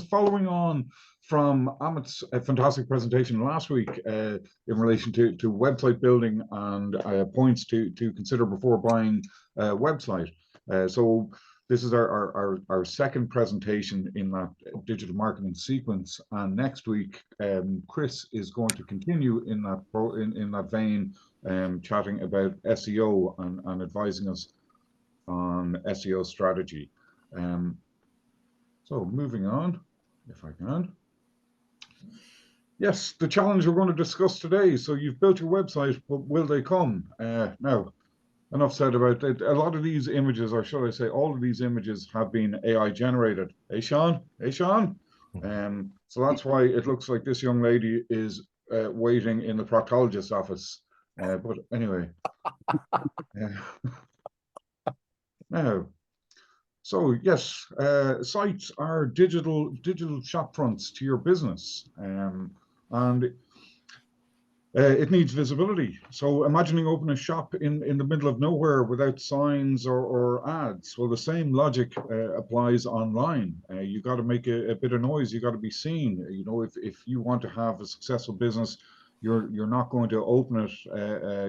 following on from Amit's fantastic presentation last week in relation to website building and points to consider before buying a website. So this is our second presentation in that digital marketing sequence, and next week Chris is going to continue in that vein, chatting about SEO and advising us on SEO strategy. So moving on, if I can. Yes, the challenge we're going to discuss today. So you've built your website, but will they come? Now, enough said about it. A lot of these images, or should I say, all of these images have been AI generated. Hey, Sean? Hey, Sean? So that's why it looks like this young lady is waiting in the proctologist's office. But anyway. Now, so yes, sites are digital shop fronts to your business, and it needs visibility. So imagining opening a shop in the middle of nowhere without signs or ads. Well, the same logic applies online. You got to make a bit of noise. You got to be seen. You know, if you want to have a successful business, you're not going to open it.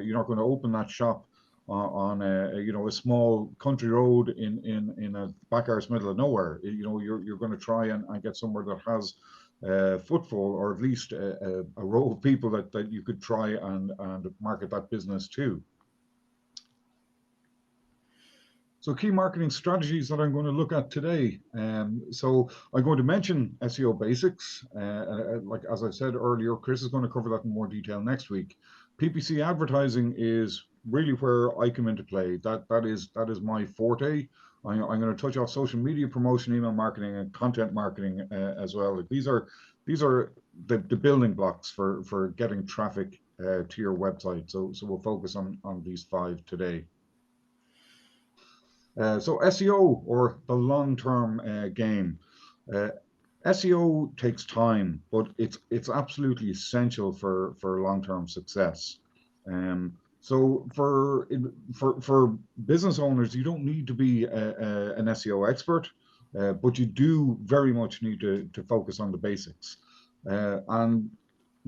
You're not going to open that shop on a small country road in a back arse middle of nowhere. You know, you're going to try and get somewhere that has footfall, or at least a row of people that you could try and market that business to. So key marketing strategies that I'm going to look at today. So I'm going to mention SEO basics. Like as I said earlier, Chris is going to cover that in more detail next week. PPC advertising is really where I come into play. That is my forte. I'm going to touch off social media promotion, email marketing, and content marketing as well. These are the building blocks for getting traffic to your website. So we'll focus on these 5 today. So SEO, or the long-term game. SEO takes time, but it's absolutely essential for long-term success. So for business owners, you don't need to be an SEO expert, but you do very much need to focus on the basics. And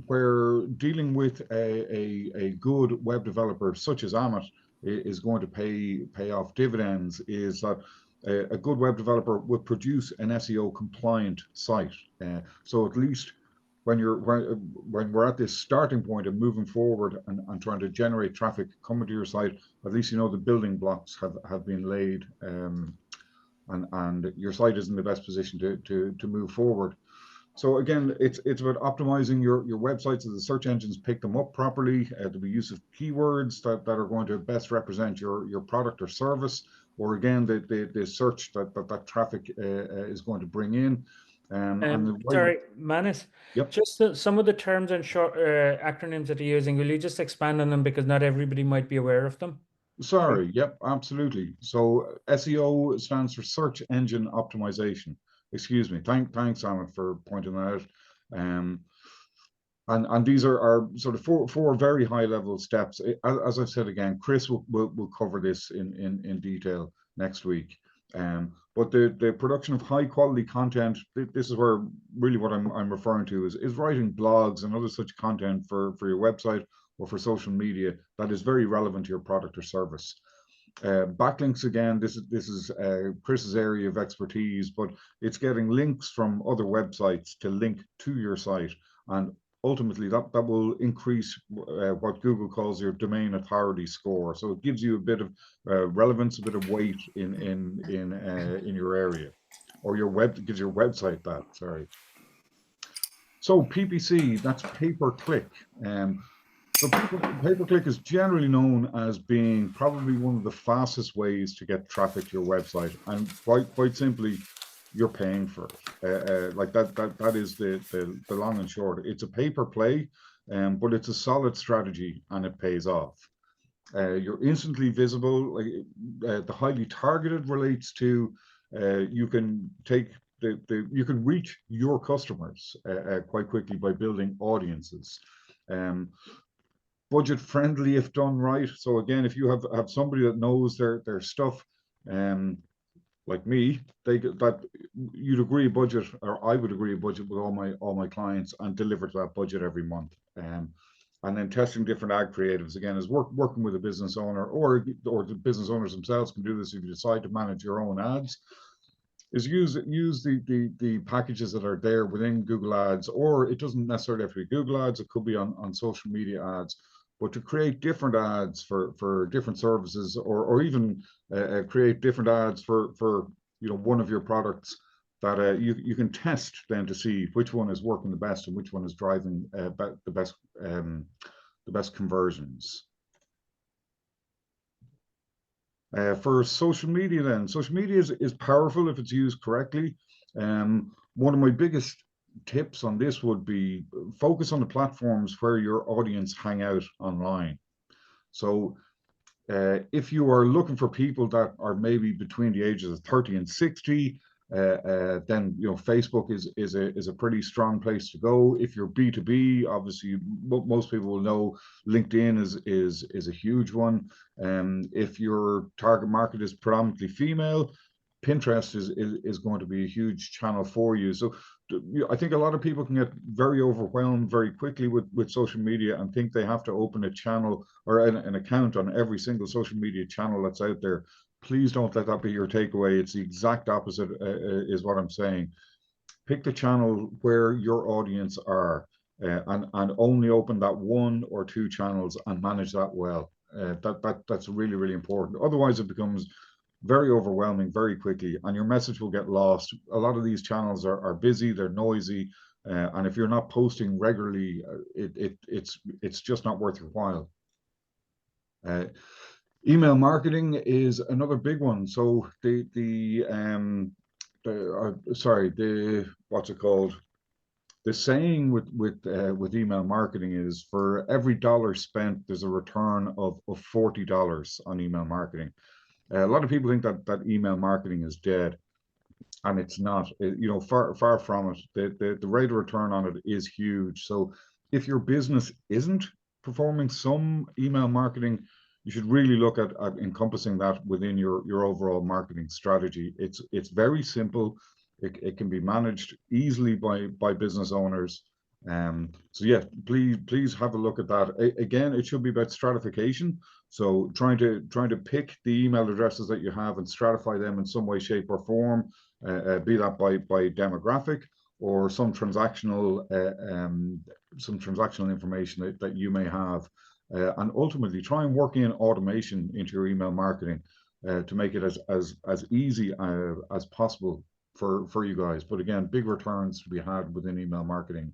where dealing with a good web developer such as Amit is going to pay off dividends is that a good web developer would produce an SEO compliant site. So at least when we're at this starting point of moving forward and trying to generate traffic coming to your site, at least you know the building blocks have been laid, and your site is in the best position to move forward. So again, it's about optimizing your website so the search engines pick them up properly. There'll be use of keywords that are going to best represent your product or service, or again the search that traffic is going to bring in. Sorry, Manus. Yep. Just some of the terms and short acronyms that you're using. Will you just expand on them, because not everybody might be aware of them? Sorry. Yep. Absolutely. So SEO stands for search engine optimization. Excuse me. Thanks, Amit, for pointing that out. And these are sort of four very high level steps. As I've said again, Chris will cover this in detail next week. But the production of high quality content, this is where really what I'm referring to is writing blogs and other such content for your website or for social media that is very relevant to your product or service. Backlinks, again, this is Chris's area of expertise, but it's getting links from other websites to link to your site, and ultimately that will increase what Google calls your domain authority score. So it gives you a bit of relevance, a bit of weight in your area, or gives your website that. Sorry. So PPC, that's pay per click. So pay-per-click is generally known as being probably one of the fastest ways to get traffic to your website, and quite simply, you're paying for it. Like that is the long and short. It's a pay-per-play, but it's a solid strategy and it pays off. You're instantly visible. The highly targeted relates to you can take you can reach your customers quite quickly by building audiences. Budget friendly if done right. So again, if you have somebody that knows their stuff, like me, that you'd agree a budget, or I would agree a budget with all my clients and deliver to that budget every month. And then testing different ad creatives again is working with a business owner, or the business owners themselves can do this if you decide to manage your own ads. Is use the packages that are there within Google Ads, or it doesn't necessarily have to be Google Ads. It could be on social media ads, but to create different ads for different services, or even create different ads for one of your products that you can test then to see which one is working the best and which one is driving the best conversions. For social media, then, social media is powerful if it's used correctly. One of my biggest tips on this would be focus on the platforms where your audience hang out online. So if you are looking for people that are maybe between the ages of 30 and 60, then Facebook is a pretty strong place to go. If you're B2B, obviously most people will know LinkedIn is a huge one. If your target market is predominantly female, Pinterest is going to be a huge channel for you. So I think a lot of people can get very overwhelmed very quickly with social media and think they have to open a channel or an account on every single social media channel that's out there. Please don't let that be your takeaway. It's the exact opposite, is what I'm saying. Pick the channel where your audience are, and only open that one or two channels and manage that well. That's really, really important. Otherwise, it becomes very overwhelming very quickly, and your message will get lost. A lot of these channels are busy, they're noisy, and if you're not posting regularly, it's just not worth your while. Email marketing is another big one. So what's it called? The saying with email marketing is, for every dollar spent, there's a return of $40 on email marketing. A lot of people think that email marketing is dead, and it's not. Far from it. The rate of return on it is huge. So if your business isn't performing some email marketing, you should really look at encompassing that within your overall marketing strategy. It's very simple. It can be managed easily by business owners. So yeah, please have a look at that. Again, it should be about stratification. So trying to pick the email addresses that you have and stratify them in some way, shape, or form, be that by demographic or some transactional information that you may have, and ultimately try and work in automation into your email marketing to make it as easy as possible for you guys. But again, big returns to be had within email marketing.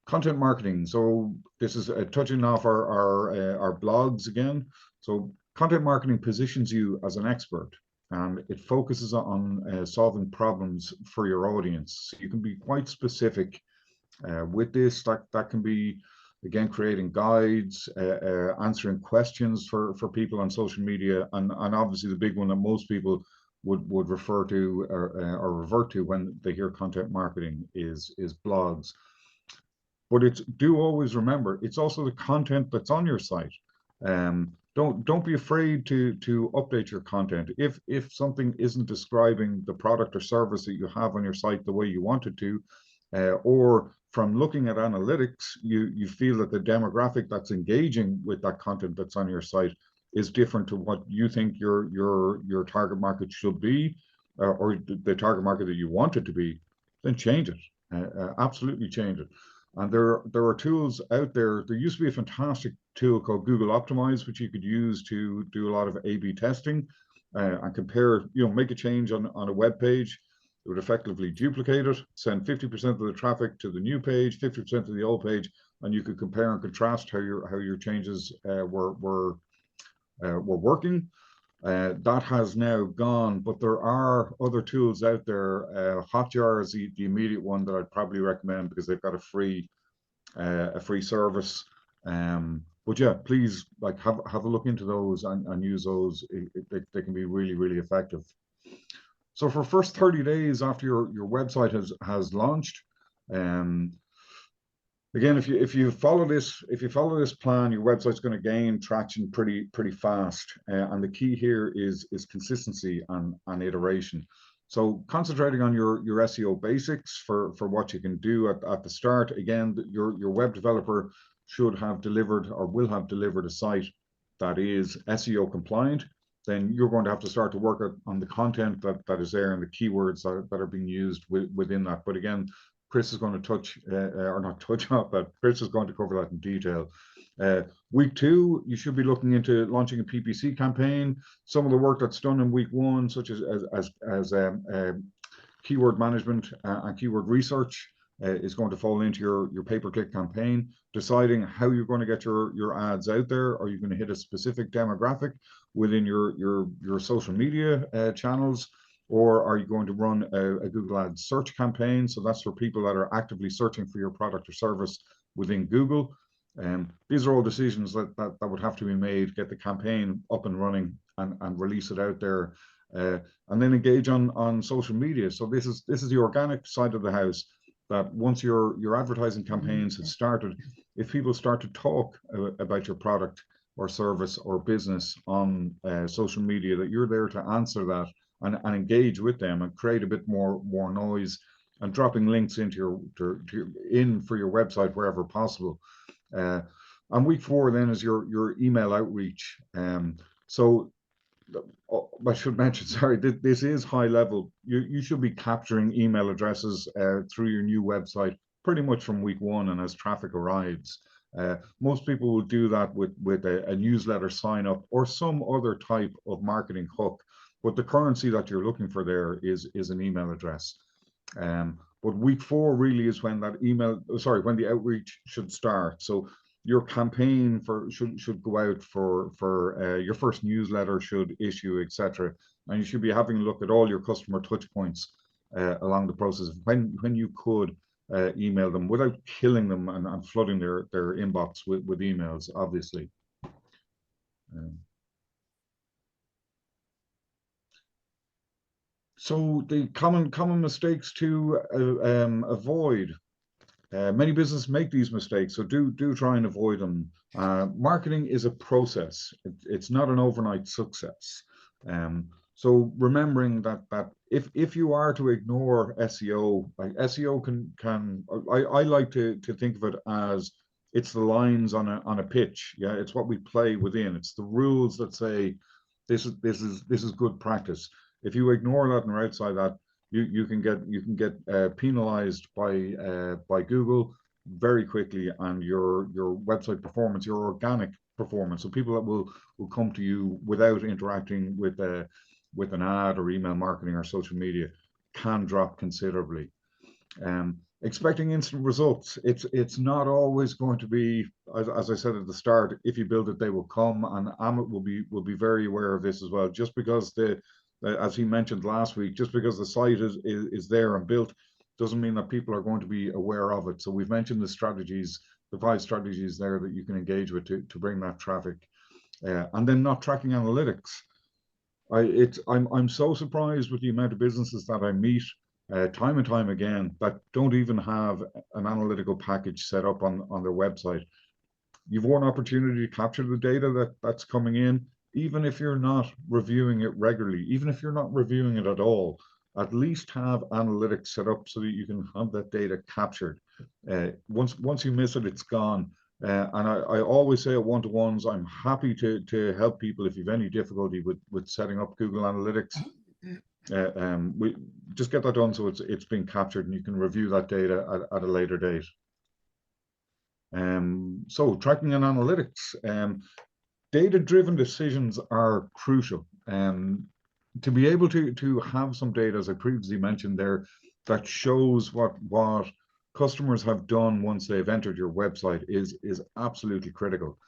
Content marketing. So this is touching off our blogs again. So content marketing positions you as an expert, and it focuses on solving problems for your audience. So you can be quite specific with this. That can be, again, creating guides, answering questions for people on social media, and obviously the big one that most people would refer to or revert to when they hear content marketing is blogs. But do always remember, it's also the content that's on your site. Don't be afraid to update your content. If something isn't describing the product or service that you have on your site the way you want it to, or from looking at analytics, you feel that the demographic that's engaging with that content that's on your site is different to what you think your target market should be, or the target market that you want it to be, then change it. Absolutely change it. And there are tools out there. There used to be a fantastic tool called Google Optimize, which you could use to do a lot of A/B testing and compare, make a change on a web page. It would effectively duplicate it, send 50% of the traffic to the new page, 50% to the old page, and you could compare and contrast how your changes were working. That has now gone, but there are other tools out there. Hotjar is the immediate one that I'd probably recommend because they've got a free service. But yeah, please have a look into those and use those. They can be really, really effective. So for first 30 days after your website has launched, Again, if you follow this plan, your website's going to gain traction pretty fast. And the key here is consistency and iteration. So concentrating on your SEO basics for what you can do at the start. Again, your web developer should have delivered or will have delivered a site that is SEO compliant. Then you're going to have to start to work on the content that is there and the keywords that are being used within that. But again, Chris is going to touch, or not touch on that. Chris is going to cover that in detail. Week 2, you should be looking into launching a PPC campaign. Some of the work that's done in week 1, such as keyword management and keyword research, is going to fall into your pay-per-click campaign. Deciding how you're going to get your ads out there. Are you going to hit a specific demographic within your social media channels? Or are you going to run a Google Ads search campaign? So that's for people that are actively searching for your product or service within Google. These are all decisions that would have to be made, get the campaign up and running and release it out there. And then engage on social media. So this is the organic side of the house, that once your advertising campaigns have started, if people start to talk about your product or service or business on social media, that you're there to answer that and engage with them and create a bit more noise and dropping links into in for your website wherever possible. And week 4 then is your email outreach. So I should mention, sorry, this is high level. You should be capturing email addresses through your new website pretty much from week 1 and as traffic arrives. Most people will do that with a newsletter sign up or some other type of marketing hook. But the currency that you're looking for there is an email address. But week 4 really is when that when the outreach should start. So your campaign should go out for your first newsletter should issue, etc. And you should be having a look at all your customer touch points along the process when you could email them without killing them and flooding their inbox with emails, obviously. So the common mistakes to avoid. Many businesses make these mistakes, so do try and avoid them. Marketing is a process; it's not an overnight success. So remembering that if you are to ignore SEO, like SEO can I like to think of it as it's the lines on a pitch. Yeah, it's what we play within. It's the rules that say this is good practice. If you ignore that and are outside that, you can get penalized by Google very quickly, and your website performance, your organic performance, so people that will come to you without interacting with an ad or email marketing or social media, can drop considerably. Expecting instant results, it's not always going to be, as I said at the start, if you build it, they will come, and Amit will be very aware of this as well. Just because as he mentioned last week, just because the site is there and built doesn't mean that people are going to be aware of it. So we've mentioned the 5 strategies there that you can engage with to bring that traffic, and then not tracking analytics. I'm so surprised with the amount of businesses that I meet time and time again that don't even have an analytical package set up on their website. You've one opportunity to capture the data that's coming in, even if you're not reviewing it regularly, even if you're not reviewing it at all. At least have analytics set up so that you can have that data captured. Once you miss it, it's gone. And I always say at one-to-ones, I'm happy to help people if you have any difficulty with setting up Google Analytics. We just get that done so it's been captured and you can review that data at a later date. So tracking and analytics, data-driven decisions are crucial. To be able to have some data, as I previously mentioned there, that shows what customers have done once they've entered your website is absolutely critical.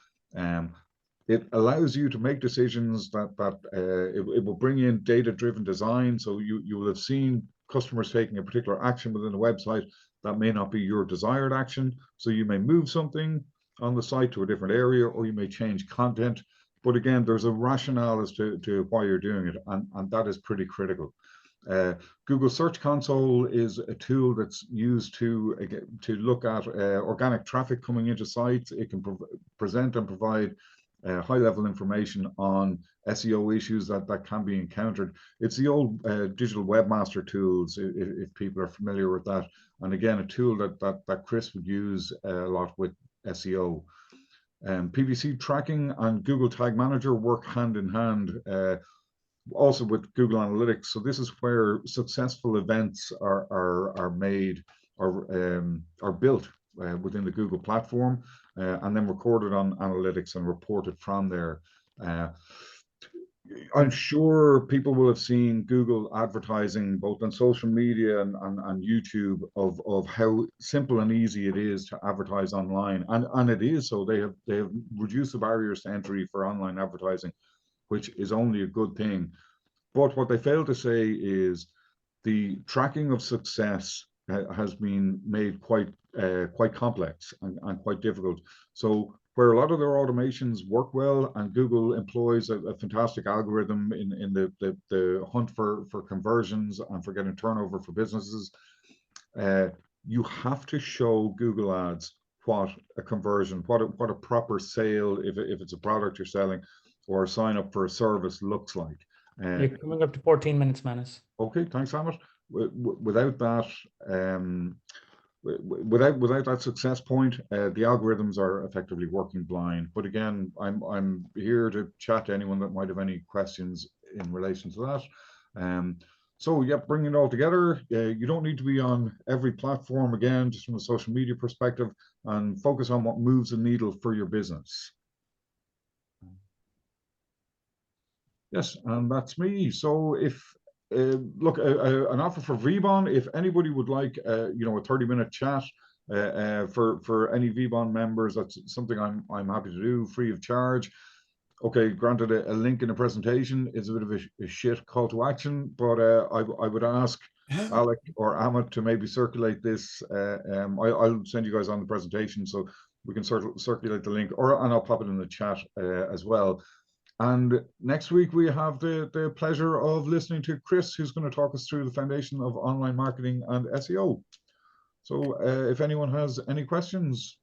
It allows you to make decisions that it will bring in data-driven design. So you will have seen customers taking a particular action within the website that may not be your desired action. So you may move something on the site to a different area, or you may change content. But again, there's a rationale as to why you're doing it, and that is pretty critical. Google Search Console is a tool that's used to look at organic traffic coming into sites. It can present and provide high-level information on SEO issues that can be encountered. It's the old digital webmaster tools, if people are familiar with that. And again, a tool that Chris would use a lot with SEO. PPC tracking and Google Tag Manager work hand in hand, also with Google Analytics. So this is where successful events are made or are built within the Google platform, and then recorded on analytics and reported from there. I'm sure people will have seen Google advertising both on social media and YouTube of how simple and easy it is to advertise online, and it is. So they have reduced the barriers to entry for online advertising, which is only a good thing. But what they fail to say is the tracking of success has been made quite complex and quite difficult. So where a lot of their automations work well, and Google employs a fantastic algorithm in the hunt for conversions and for getting turnover for businesses, you have to show Google Ads what a conversion, what a proper sale, if it's a product you're selling or a sign up for a service, looks like. You're coming up to 14 minutes, Manus. Okay, thanks, Amit. Without that, without that success point, the algorithms are effectively working blind. But again, I'm here to chat to anyone that might have any questions in relation to that. So yeah, bringing it all together, you don't need to be on every platform, again, just from a social media perspective, and focus on what moves the needle for your business. Yes, and that's me. So if look, an offer for VBON, if anybody would like, a 30-minute chat for any VBON members, that's something I'm happy to do, free of charge. Okay, granted, a link in the presentation is a bit of a shit call to action, but I would ask Alec or Amit to maybe circulate this. I'll send you guys on the presentation so we can circulate the link, and I'll pop it in the chat as well. And next week we have the pleasure of listening to Chris, who's going to talk us through the foundation of online marketing and SEO. So if anyone has any questions.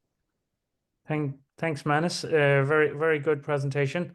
Thanks, Manus. Very, very good presentation.